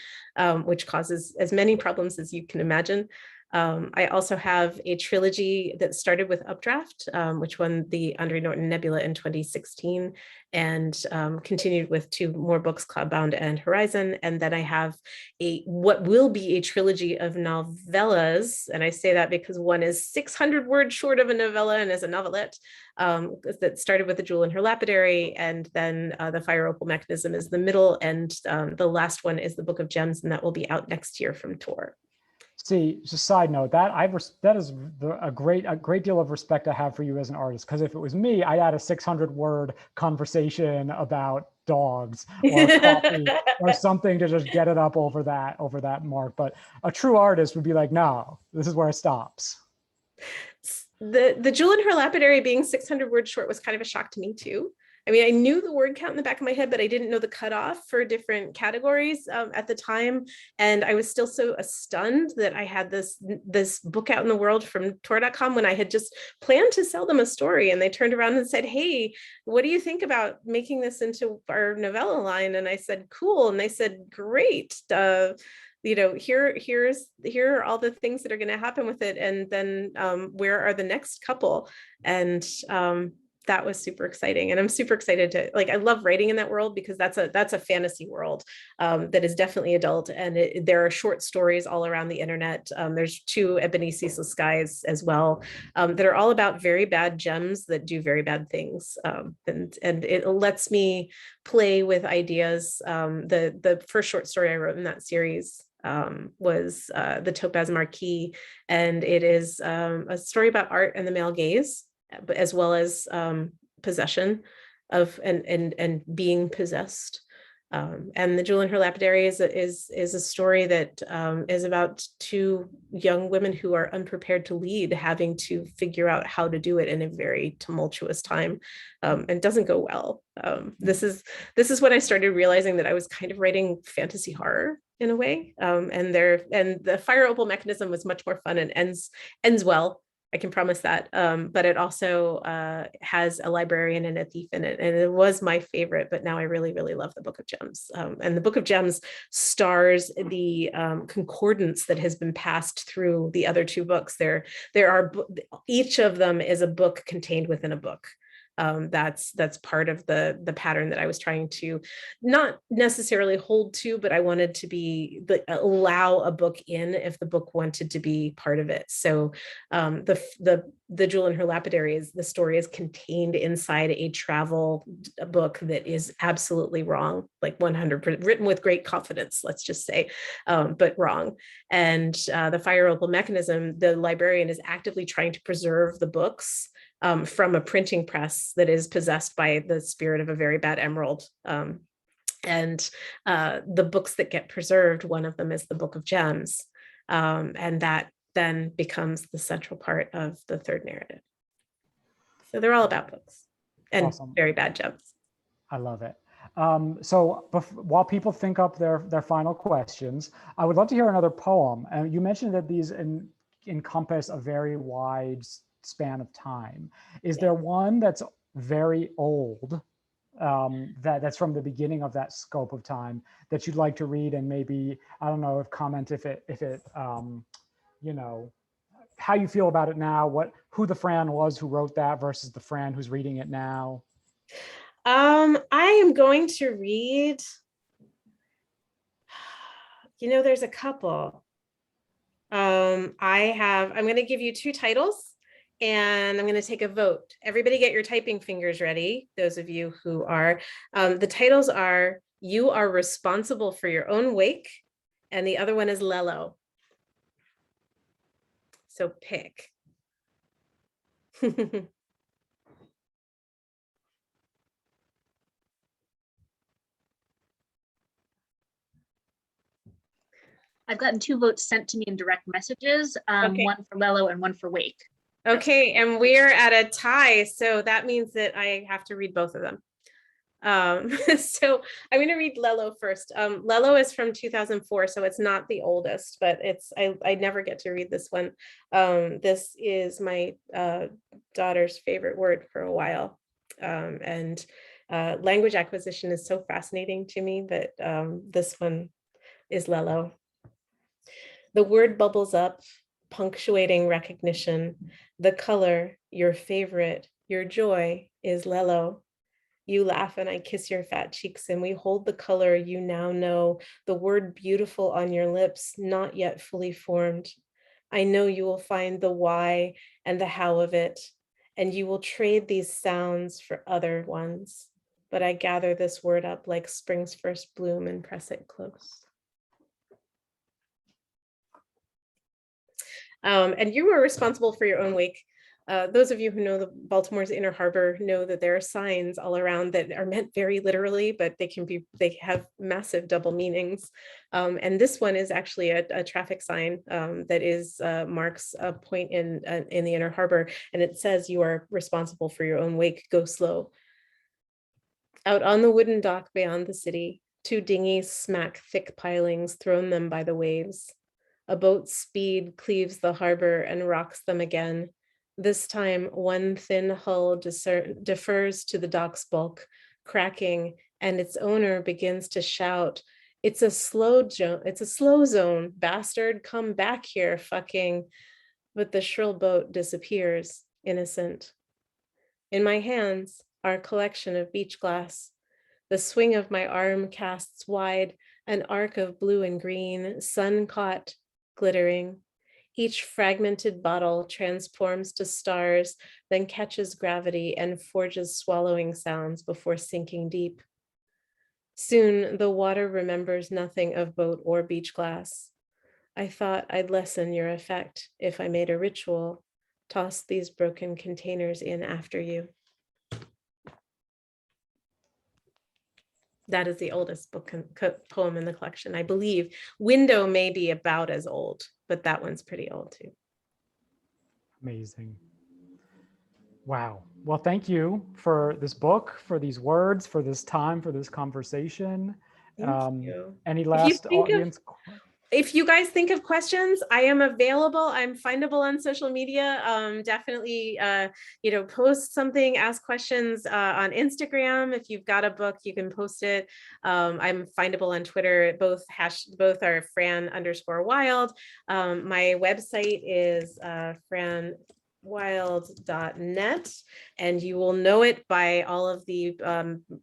which causes as many problems as you can imagine. I also have a trilogy that started with Updraft, which won the Andre Norton Nebula in 2016, and continued with 2 more books, Cloudbound and Horizon. And then I have what will be a trilogy of novellas. And I say that because one is 600 words short of a novella and is a novelette that started with The Jewel in Her Lapidary. And then The Fire Opal Mechanism is the middle. And the last one is the Book of Gems, and that will be out next year from Tor. See, just a side note, that is a great deal of respect I have for you as an artist, because if it was me, I'd add a 600-word conversation about dogs or coffee or something to just get it up over that mark. But a true artist would be like, no, this is where it stops. The Jewel in Her Lapidary being 600 words short was kind of a shock to me too. I mean, I knew the word count in the back of my head, but I didn't know the cutoff for different categories at the time. And I was still so stunned that I had this book out in the world from Tor.com when I had just planned to sell them a story. And they turned around and said, "Hey, what do you think about making this into our novella line?" And I said, "Cool." And they said, "Great. Here are all the things that are going to happen with it. And then where are the next couple?" And that was super exciting. And I'm super excited to, like, I love writing in that world because that's a fantasy world that is definitely adult. And there are short stories all around the internet. There's 2 Ebony Ceaseless Skies as well that are all about very bad gems that do very bad things. And it lets me play with ideas. The first short story I wrote in that series was the Topaz Marquis. And it is a story about art and the male gaze, but as well as possession of and being possessed. And The Jewel in Her Lapidary is a story that is about 2 young women who are unprepared to lead, having to figure out how to do it in a very tumultuous time, and doesn't go well. This is when I started realizing that I was kind of writing fantasy horror in a way. And the fire opal mechanism was much more fun and ends well. I can promise that. But it also has a librarian and a thief in it. And it was my favorite, but now I really, really love the Book of Gems. And the Book of Gems stars the concordance that has been passed through the other 2 books. Each of them is a book contained within a book. That's part of the pattern that I was trying to not necessarily hold to, but I wanted to allow a book in if the book wanted to be part of it. So the Jewel in Her Lapidary the story is contained inside a travel book that is absolutely wrong, like 100%, written with great confidence, let's just say, but wrong. And the fire opal mechanism, the librarian is actively trying to preserve the books from a printing press that is possessed by the spirit of a very bad emerald. And the books that get preserved, one of them is the Book of Gems. And that then becomes the central part of the 3rd narrative. So they're all about books and Awesome. very bad gems. I love it. So while people think up their final questions, I would love to hear another poem. You mentioned that these encompass a very wide span of time. Is there one that's very old, that's from the beginning of that scope of time, that you'd like to read, and maybe, I don't know, comment if it you know, how you feel about it now, who the Fran was who wrote that versus the Fran who's reading it now? I am going to read, there's a couple. I'm going to give you 2 titles and I'm going to take a vote. Everybody get your typing fingers ready. Those of you who are, the titles are You Are Responsible for Your Own Wake, and the other one is Lello. So pick. I've gotten 2 votes sent to me in direct messages, Okay. One for Lello and one for Wake. Okay, and we're at a tie, so that means that I have to read both of them. So I'm going to read Lello first. Lello is from 2004, so it's not the oldest, but I never get to read this one. This is my daughter's favorite word for a while, and language acquisition is so fascinating to me that this one is Lello. The word bubbles up, punctuating recognition. The color, your favorite, your joy is Lello. You laugh and I kiss your fat cheeks and we hold the color you now know, the word beautiful on your lips, not yet fully formed. I know you will find the why and the how of it, and you will trade these sounds for other ones. But I gather this word up like spring's first bloom and press it close. And you are responsible for your own wake. Those of you who know the Baltimore's Inner Harbor know that there are signs all around that are meant very literally, but they have massive double meanings. And this one is actually a traffic sign that marks a point in the Inner Harbor, and it says you are responsible for your own wake. Go slow. Out on the wooden dock beyond the city, 2 dinghies smack thick pilings, thrown them by the waves. A boat's speed cleaves the harbor and rocks them again. This time, one thin hull defers to the dock's bulk, cracking, and its owner begins to shout, "It's a slow zone, bastard, come back here, fucking." But the shrill boat disappears, innocent. In my hands are a collection of beach glass. The swing of my arm casts wide an arc of blue and green, sun-caught, glittering. Each fragmented bottle transforms to stars, then catches gravity and forges swallowing sounds before sinking deep. Soon, the water remembers nothing of boat or beach glass. I thought I'd lessen your effect if I made a ritual, toss these broken containers in after you. That is the oldest poem in the collection, I believe. Window may be about as old, but that one's pretty old too. Amazing. Wow. Well, thank you for this book, for these words, for this time, for this conversation. Thank you. Any last audience? If you guys think of questions, I am available. I'm findable on social media. Definitely, post something, ask questions on Instagram. If you've got a book, you can post it. I'm findable on Twitter. Both are Fran_Wilde. My website is franwilde.net, and you will know it by all of the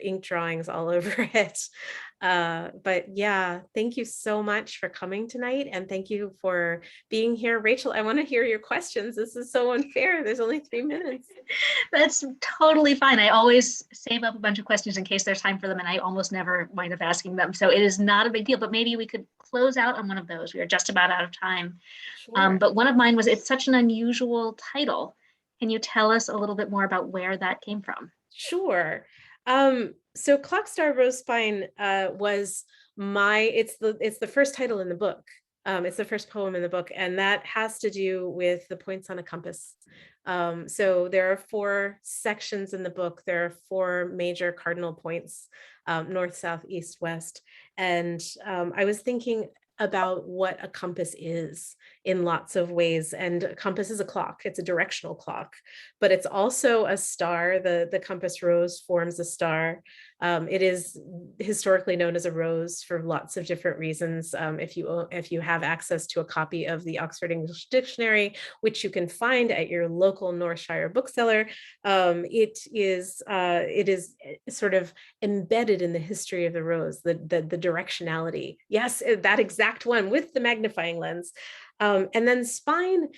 ink drawings all over it. But yeah, thank you so much for coming tonight, and thank you for being here. Rachel, I want to hear your questions. This is so unfair. There's only 3 minutes. That's totally fine. I always save up a bunch of questions in case there's time for them, and I almost never wind up asking them. So it is not a big deal, but maybe we could close out on one of those. We are just about out of time. Sure. But one of mine was, it's such an unusual title. Can you tell us a little bit more about where that came from? Sure. So Clockstar Rose Spine was it's the first title in the book. It's the first poem in the book, and that has to do with the points on a compass. So there are 4 sections in the book. There are 4 major cardinal points, north, south, east, west. And I was thinking about what a compass is in lots of ways. And a compass is a clock. It's a directional clock, but it's also a star. The compass rose forms a star. It is historically known as a rose for lots of different reasons. If you have access to a copy of the Oxford English Dictionary, which you can find at your local Northshire bookseller, it is sort of embedded in the history of the rose, the directionality. Yes, that exact one with the magnifying lens. And then spine,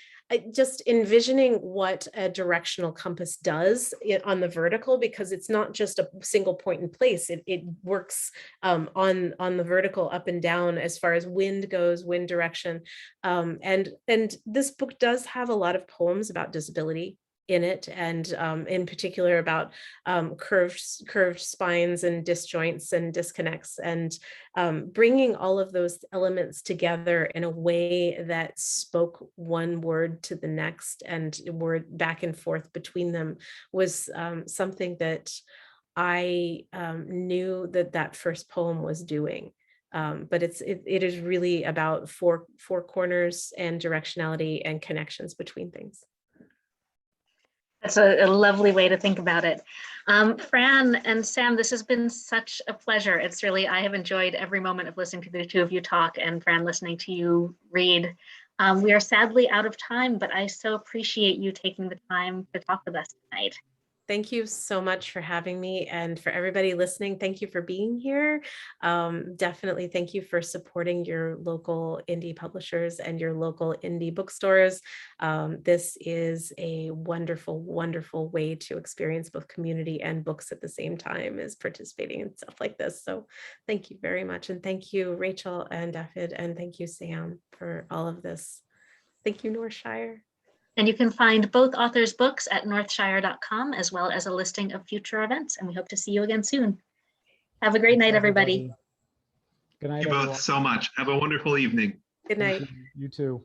just envisioning what a directional compass does on the vertical, because it's not just a single point in place. It works on the vertical up and down as far as wind goes, wind direction. And this book does have a lot of poems about disability in it, and in particular about curved spines and disjoints and disconnects, and bringing all of those elements together in a way that spoke one word to the next and word back and forth between them was something that I knew that first poem was doing. But it is really about four corners and directionality and connections between things. That's a lovely way to think about it. Fran and Sam, this has been such a pleasure. It's really, I have enjoyed every moment of listening to the two of you talk, and Fran listening to you read. We are sadly out of time, but I so appreciate you taking the time to talk with us tonight. Thank you so much for having me, and for everybody listening, thank you for being here. Definitely thank you for supporting your local indie publishers and your local indie bookstores. This is a wonderful, wonderful way to experience both community and books at the same time as participating in stuff like this. So thank you very much. And thank you, Rachel and David, and thank you, Sam, for all of this. Thank you, Northshire. And you can find both authors' books at northshire.com, as well as a listing of future events. And we hope to see you again soon. Have a great night, everybody. Good night, Thank you everyone. both so much. Have a wonderful evening. Good night. You too.